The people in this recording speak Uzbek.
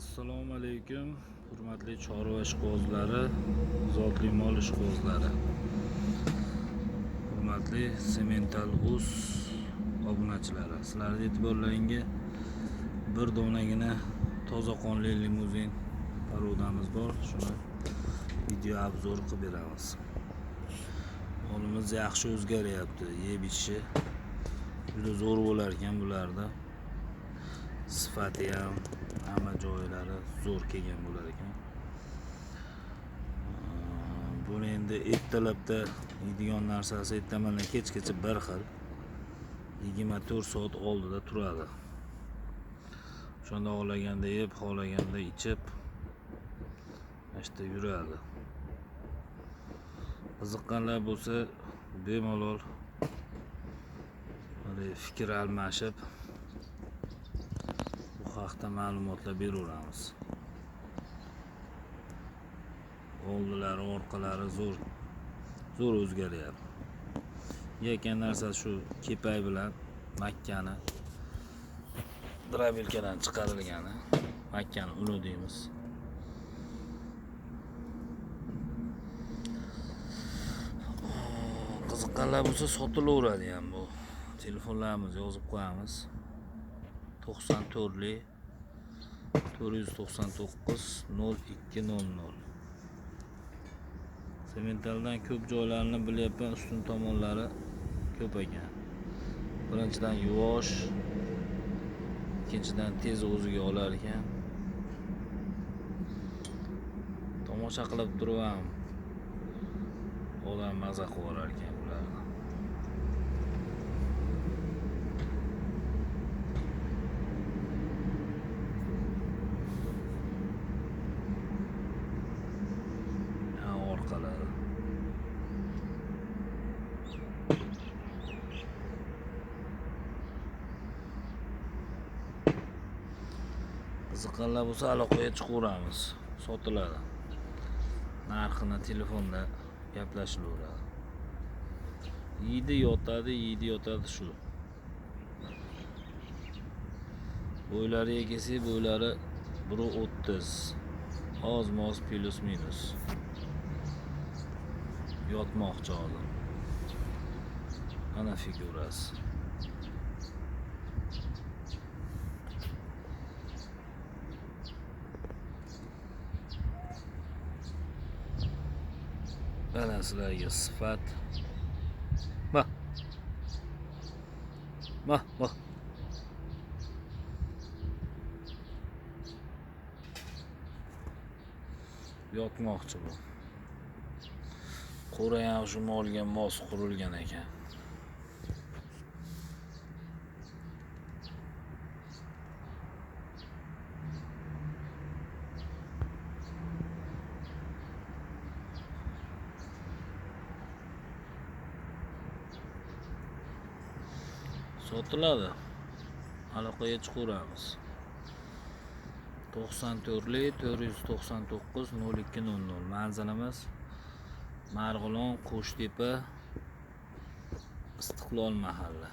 Assalomu alaykum, hurmatli chorva ishqibozlari, zotli mol ishqibozlari, hurmatli Semental.uz obunachilari. Sizlarning e'tiborlaringizga bir donagina toza qonli limuzin parodamiz bor. Shuni video obzor qilib beramiz. Molimiz yaxshi o'zgaryapti, yeb ichishi juda zo'r bo'lar ekan bularda. Sifati ham hamma joylari zo'r kelgan bo'lar ekan. Buni endi ertalabda yeydigan narsasi ertamandan kechgacha bir xil 24 soat oldida turadi. Shunda xohlaganda yeb, xohlaganda ichib ishda yuradi. Qiziqqanlar bo'lsa bemalol fikr almashib bu haqda ma'lumotlar beraveramiz. Oldilari, orqalari zo'r o'zgaryapti. Yegan narsa shu kepay bilan makkani drabelkadan chiqarilgani, makkani uni deymiz. Qiziqqanlar bo'lsa sotilaveradi ham bu. Telefonlarimizni yozib qo'yamiz. 94 499 0200. Sementaldan ko'p joylarni bilyapman, ustun tomonlari ko'p ekan. Birinchidan yuvosh, ikkinchidan tez o'ziga olar ekan. Tomosha qilib turib ham odam maza qilar ekan bularni. Orqalari qiziqqanlar bo'lsa aloqaga chiqaveramiz, sotiladi. Narxini telefonda gaplashilaveradi. Yeydi yotadi shu. Bo'ylariga kelsak, bo'ylari 1.30, oz-moz plus minus. Yotmoqchi hozir. Mana figurasi. Mana sizlarga sifat. Bak. Yotmoqchi bu. Qo'ra ham shu molga mos qurilgan ekan. Sotiladi. Aloqaga chiqaveramiz. 94 499 0200. Manzilimiz Marg'ilon, Qo'shtepa, Istiqlol mahalla.